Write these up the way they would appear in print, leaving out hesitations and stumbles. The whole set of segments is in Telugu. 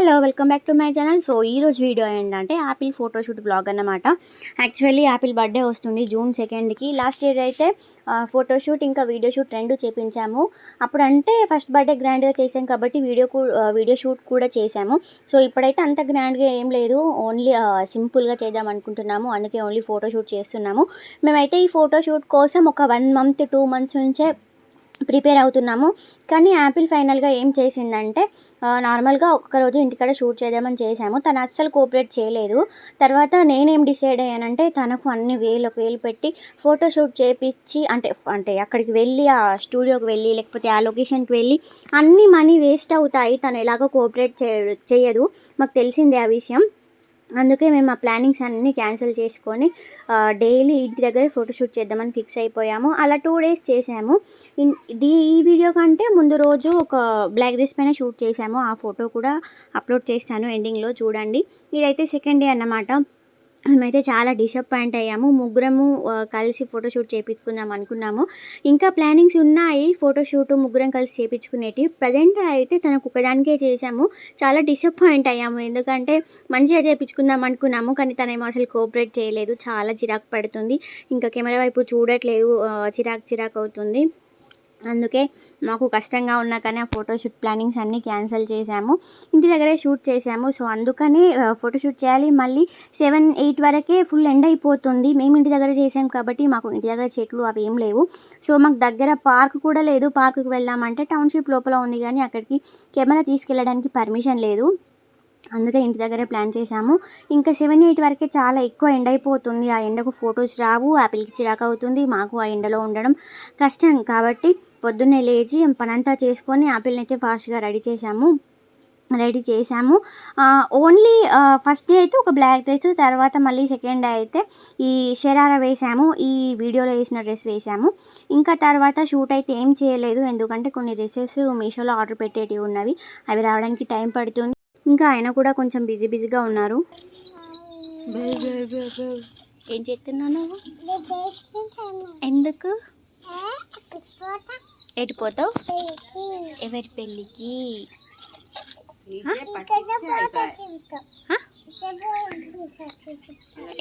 Hello welcome back to my channel. So ఈరోజు వీడియో ఏంటంటే యాపిల్ ఫోటోషూట్ బ్లాగ్ అన్నమాట. యాక్చువల్లీ యాపిల్ బర్త్డే వస్తుంది జూన్ 2కి. లాస్ట్ ఇయర్ అయితే ఫోటోషూట్ ఇంకా వీడియో షూట్ రెండు చేపించాము. అప్పుడు అంటే ఫస్ట్ బర్త్డే గ్రాండ్గా చేసాం కాబట్టి వీడియో షూట్ కూడా చేసాము. సో ఇప్పుడైతే అంత గ్రాండ్గా ఏం లేదు, ఓన్లీ సింపుల్గా చేద్దాం అనుకుంటున్నాము. అందుకే ఓన్లీ ఫోటోషూట్ చేస్తున్నాము. మేమైతే ఈ ఫోటోషూట్ కోసం ఒక 1 మంత్ 2 మంత్స్ నుంచే ప్రిపేర్ అవుతున్నాము. కానీ యాపిల్ ఫైనల్గా ఏం చేసిందంటే నార్మల్గా ఒక్కరోజు ఇంటికాడ షూట్ చేద్దామని చేశాము. తను అస్సలు కోఆపరేట్ చేయలేదు. తర్వాత నేనేం డిసైడ్ అయ్యానంటే తనకు అన్ని వేలు పెట్టి ఫోటోషూట్ చేపించి అంటే అక్కడికి వెళ్ళి ఆ స్టూడియోకి వెళ్ళి లేకపోతే ఆ లొకేషన్కి వెళ్ళి అన్ని మనీ వేస్ట్ అవుతాయి, తను ఎలాగో కోఆపరేట్ చేయదు, మాకు తెలిసిందే ఆ విషయం. అందుకే మేము ఆ ప్లానింగ్స్ అన్నీ క్యాన్సిల్ చేసుకొని డైలీ ఇంటి దగ్గరే ఫోటోషూట్ చేద్దామని ఫిక్స్ అయిపోయాము. అలా 2 డేస్ చేసాము. ఈ వీడియో కంటే ముందు రోజు ఒక బ్లాక్ డ్రెస్ పైన షూట్ చేసాము. ఆ ఫోటో కూడా అప్లోడ్ చేస్తాను ఎండింగ్లో చూడండి. ఇదైతే సెకండ్ డే అన్నమాట. మేమైతే చాలా డిసప్పాయింట్ అయ్యాము. ముగ్గురము కలిసి ఫోటోషూట్ చేయించుకుందాం అనుకున్నాము. ఇంకా ప్లానింగ్స్ ఉన్నాయి ఫోటోషూట్ ముగ్గురం కలిసి చేయించుకునేటివి. ప్రజెంట్ అయితే తనకు ఒకదానికే చేసాము. చాలా డిసప్పాయింట్ అయ్యాము, ఎందుకంటే మంచిగా చేయించుకుందాం అనుకున్నాము కానీ తనేమో అసలు కోఆపరేట్ చేయలేదు. చాలా చిరాకు పడుతుంది, ఇంకా కెమెరా వైపు చూడట్లేదు, చిరాకు అవుతుంది. అందుకే మాకు కష్టంగా ఉన్నా కానీ ఆ ఫోటోషూట్ ప్లానింగ్స్ అన్నీ క్యాన్సిల్ చేసాము. ఇంటి దగ్గరే షూట్ చేసాము. సో అందుకని ఫోటోషూట్ చేయాలి, మళ్ళీ 7-8 వరకే ఫుల్ ఎండ్ అయిపోతుంది. మేము ఇంటి దగ్గర చేసాం కాబట్టి మాకు ఇంటి దగ్గర చెట్లు అవి ఏం లేవు. సో మాకు దగ్గర పార్క్ కూడా లేదు. పార్క్కి వెళ్దామంటే టౌన్షిప్ లోపల ఉంది కానీ అక్కడికి కెమెరా తీసుకెళ్ళడానికి పర్మిషన్ లేదు. అందుకే ఇంటి దగ్గరే ప్లాన్ చేసాము. ఇంకా 7-8 వరకే చాలా ఎక్కువ ఎండ అయిపోతుంది. ఆ ఎండకు ఫొటోస్ రావు, యాపిల్కి చిరాకు అవుతుంది, మాకు ఆ ఎండలో ఉండడం కష్టం. కాబట్టి పొద్దున్నే లేచి పనంతా చేసుకొని యాపిల్ని అయితే ఫాస్ట్గా రెడీ చేసాము. ఓన్లీ ఫస్ట్ డే అయితే ఒక బ్లాక్ డ్రెస్, తర్వాత మళ్ళీ సెకండ్ డే అయితే ఈ షరారా వేసాము, ఈ వీడియోలో వేసిన డ్రెస్ వేసాము. ఇంకా తర్వాత షూట్ అయితే ఏం చేయలేదు, ఎందుకంటే కొన్ని డ్రెస్సెస్ మీషోలో ఆర్డర్ పెట్టేటివి ఉన్నవి, అవి రావడానికి టైం పడుతుంది. ఇంకా ఆయన కూడా కొంచెం బిజీగా ఉన్నారు. ఏం చేస్తున్నావు? ఎందుకు ఎటుపోతావు? ఎవరి పెళ్ళికి?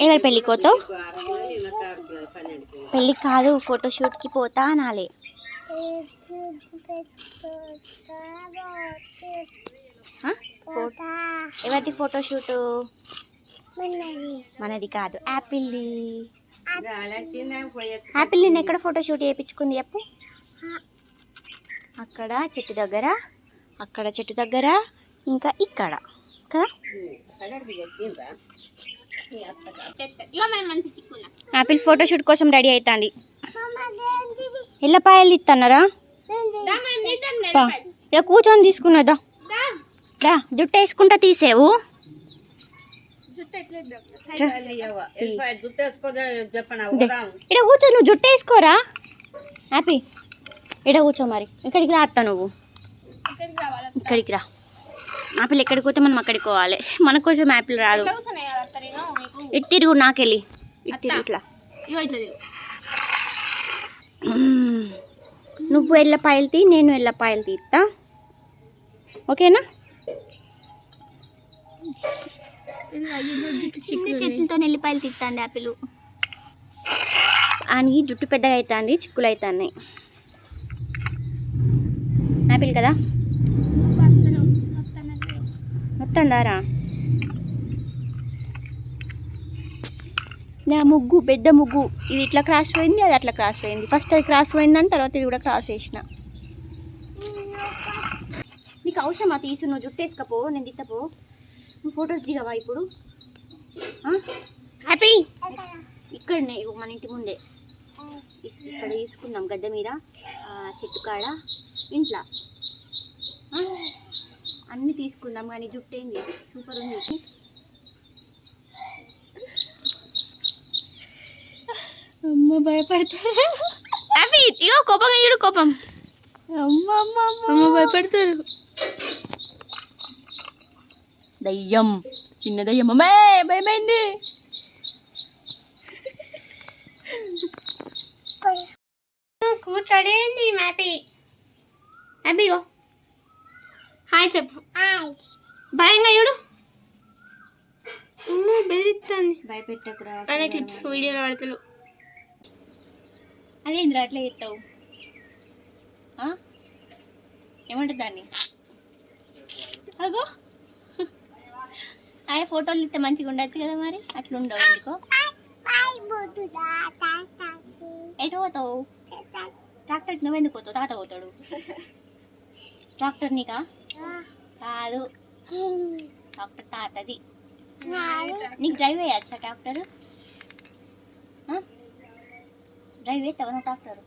ఎవరి పెళ్ళికి పోతావు? పెళ్ళికి కాదు, ఫోటోషూట్కి పోతా అనాలి. ఎవరిది ఫోటోషూటు? మనది కాదు, యాపిల్ది. యాపిల్ నేను ఎక్కడ ఫోటోషూట్ చేయించుకుంది చెప్పు? అక్కడ చెట్టు దగ్గర ఇంకా ఇక్కడ కదా. యాపిల్ ఫోటోషూట్ కోసం రెడీ అవుతుంది. ఎల్లపాయలు ఇస్తున్నారా? ఇలా కూర్చొని తీసుకున్నదా? జుట్టు వేసుకుంటా తీసేవు. ఇక్కడ కూర్చో, నువ్వు జుట్టు వేసుకోరా హ్యాపీ. ఇక్కడ కూర్చో, మరి ఇక్కడికి రా అత్త, నువ్వు ఇక్కడికి రా. యాపిల్ ఎక్కడికి పోతే మనం అక్కడికి పోవాలి, మన కోసం యాపిల్ రాదు. ఇటు తిరుగు, నాకెళ్ళి ఇటు తిరుగు, ఇట్లా నువ్వు ఎల్లపాయలు తీ, నేను ఎల్లపాయలు తీస్తా, ఓకేనా? చిన్న చేతులతో ఎల్లిపాయలు తీస్తాండి యాపిల్. ఆయనకి జుట్టు పెద్దగా అవుతుంది, చిక్కులు అవుతున్నాయి. యాపిల్ కదా మొత్తం దారా. నా ముగ్గు పెద్ద ముగ్గు, ఇది ఇట్లా క్రాస్ పోయింది, అది అట్లా క్రాస్ పోయింది. ఫస్ట్ అది క్రాస్ పోయిందని తర్వాత ఇది కూడా క్రాస్ వేసిన. నీకు అవసరమా తీసు? నువ్వు జుట్టు వేసుకపో, నేను తిట్టపో. నువ్వు ఫొటోస్ దిగవా ఇప్పుడు? హ్యాపీ ఇక్కడనే మన ఇంటి ముందే ఇక్కడ తీసుకున్నాం, గడ్డ మీద, చెట్టు కాడ, ఇంట్లో అన్నీ తీసుకుందాం. కానీ జుట్టు ఏంది సూపర్ ఉంది. అమ్మ భయపడతారు హ్యాపీ. ఇగో కోపం అయ్యాడు, కోపం. అమ్మ భయపడతారు. దయ్యం, చిన్న దయ్యం. అమ్మే భయమైంది. కూర్చోడేంది హ్యాపీ? హ్యాపీగో హాయ్ చెప్పు. భయంగా చూడు బెదిరిస్తుంది భయపెట్టకురా అనే క్లిప్స్ వీడియోలో పడతలు అదే ఇంద్ర అట్లా చెప్తావు ఏమంటుంది దాన్ని అగో అయ్యే ఫోటోలు ఇస్తే మంచిగా ఉండొచ్చు కదా మరి అట్లా ఉండవు ఎందుకో ఎటు పోతావు ట్రాక్టర్కి నువ్వెందుకు పోతావు తాత పోతాడు ట్రాక్టర్ నీకా కాదు ట్రాక్టర్ తాతది నీకు డ్రైవ్ వేయచ్చా ట్రాక్టర్ డ్రైవ్ వేస్తావా నువ్వు ట్రాక్టర్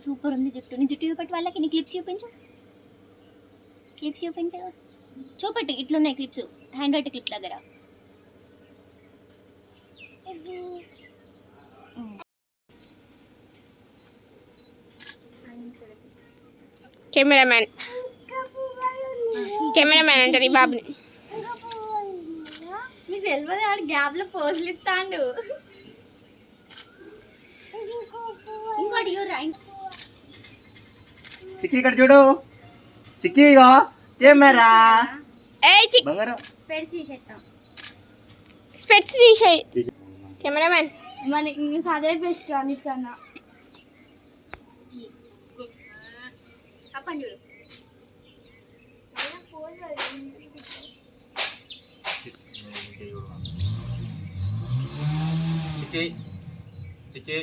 సూపర్ ఉంది జుట్టు నీ జుట్టు చూపెట్టి వాళ్ళకి నీ క్లిప్స్ చూపించు చూపెట్టు ఇట్లున్నాయి క్లిప్స్ హ్యాండ్ రైట్ క్లిప్ దగ్గర కెమెరామ్యాన్ అంటారు ఈ బాబుని మీకు తెలియదు ఆడు గ్యాప్లో పోజులు ఇస్తాడు ఇంకోటి చిక్కి ఇక్కడ చూడు చిక్కిగా కెమెరా బంగారం స్పెట్స్ తీసేయి కెమెరామ్యాన్ మనకి ఇంకా అదే బెస్ట్ అన్నిటికన్నా అప్పని చూడు చిక్కి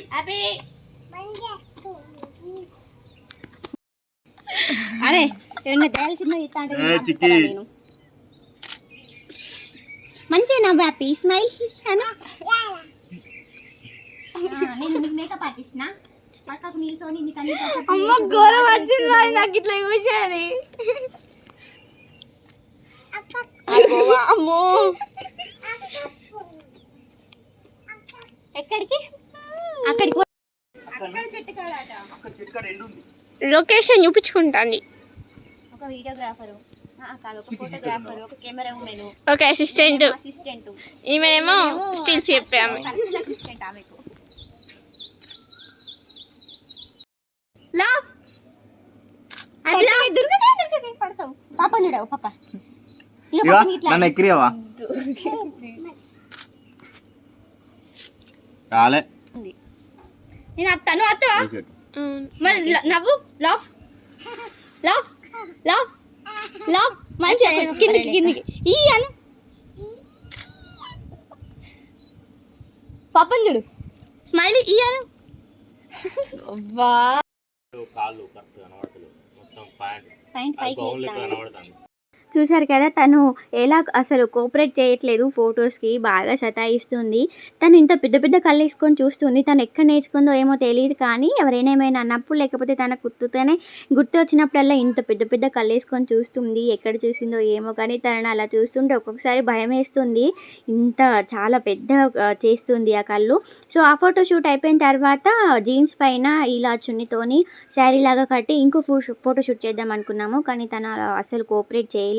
అరే ఏమన్నా దయాల్సిందో ఇస్తా అంటే నేను మంచిగా నవ్వు హ్యాపీ స్మైల్ అని నేను నీకు మేకప్ ఆర్టిస్ట్నా పక్కకు నిల్చొని నీకు అన్ని అమ్మ ఘోరం వచ్చింది నాకు ఇట్లా చూసేది అమ్మో ఎక్కడికి అక్కడికి లొకేషన్ చూపించుకుంటాను ఒక వీడియోగ్రాఫరు కాదు ఒక ఫోటోగ్రాఫర్ ఒక కెమెరా ఉమెన్ ఒక అసిస్టెంట్ ఈమెనేమో స్టిల్స్ చెప్పాము అసిస్టెంట్ ఆమెకు పడతావు పాప చూడవు పాప నన్ను ఎక్కిరియవా రాలే నేను అత్తాను అత్తవా మరి నవ్వు లాఫ్ లాఫ్ లాఫ్ లాఫ్ మంచిగా కిందికి ఈ అను పాపని చూడు స్మైల్ ఈ అను కాళ్ళు కరెక్ట్ కనబడతలేదు మొత్తం పాయింట్ పైకి కనబడుతుంది చూశారు కదా తను ఎలా అసలు కోఆపరేట్ చేయట్లేదు ఫొటోస్కి బాగా సతాయిస్తుంది తను ఇంత పెద్ద పెద్ద కళ్ళు వేసుకొని చూస్తుంది తను ఎక్కడ నేర్చుకుందో ఏమో తెలియదు కానీ ఎవరైనా ఏమైనా అన్నప్పుడు లేకపోతే తన గుర్తుతోనే గుర్తు వచ్చినప్పుడల్లా ఇంత పెద్ద పెద్ద కళ్ళు వేసుకొని చూస్తుంది ఎక్కడ చూసిందో ఏమో కానీ తనని అలా చూస్తుంటే ఒక్కొక్కసారి భయం వేస్తుంది ఇంత చాలా పెద్ద చేస్తుంది ఆ కళ్ళు సో ఆ ఫోటోషూట్ అయిపోయిన తర్వాత జీన్స్ పైన ఇలా చున్నితోని శారీ లాగా కట్టి ఇంకో ఫోటోషూట్ చేద్దాం అనుకున్నాము కానీ తను అసలు కోఆపరేట్ చేయలేదు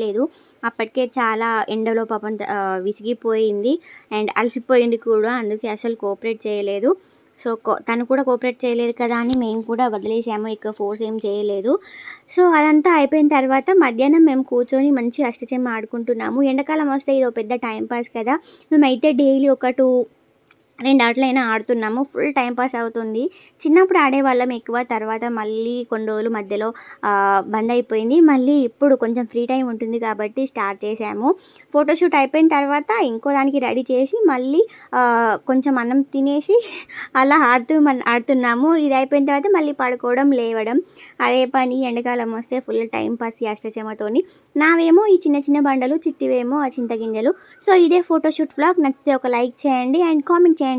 అప్పటికే చాలా ఎండలో పాపం విసిగిపోయింది అండ్ అలసిపోయింది కూడా అందుకే అసలు కోఆపరేట్ చేయలేదు సో తను కూడా కోఆపరేట్ చేయలేదు కదా అని మేము కూడా వదిలేసాము ఎక్కువ ఫోర్స్ ఏం చేయలేదు సో అదంతా అయిపోయిన తర్వాత మధ్యాహ్నం మేము కూర్చొని మంచి అష్టచెమ్మ ఆడుకుంటున్నాము ఎండాకాలం వస్తే ఇది ఒక పెద్ద టైంపాస్ కదా మేమైతే డైలీ ఒక 2 ఆటలైనా ఆడుతున్నాము ఫుల్ టైం పాస్ అవుతుంది చిన్నప్పుడు ఆడేవాళ్ళం ఎక్కువ తర్వాత మళ్ళీ కొన్ని రోజులు మధ్యలో బంద్ అయిపోయింది మళ్ళీ ఇప్పుడు కొంచెం ఫ్రీ టైం ఉంటుంది కాబట్టి స్టార్ట్ చేసాము ఫోటోషూట్ అయిపోయిన తర్వాత ఇంకో దానికి రెడీ చేసి మళ్ళీ కొంచెం అన్నం తినేసి అలా ఆడుతున్నాము ఇది అయిపోయిన తర్వాత మళ్ళీ పడుకోవడం లేవడం అదే పని ఎండాకాలం వస్తే ఫుల్ టైం పాస్ ఈ అష్టచెమ్మతోని నావేమో ఈ చిన్న చిన్న బండలు చిట్టివేమో ఆ చింతగింజలు సో ఇదే ఫోటోషూట్ వ్లాగ్ నచ్చితే ఒక లైక్ చేయండి అండ్ కామెంట్ చేయండి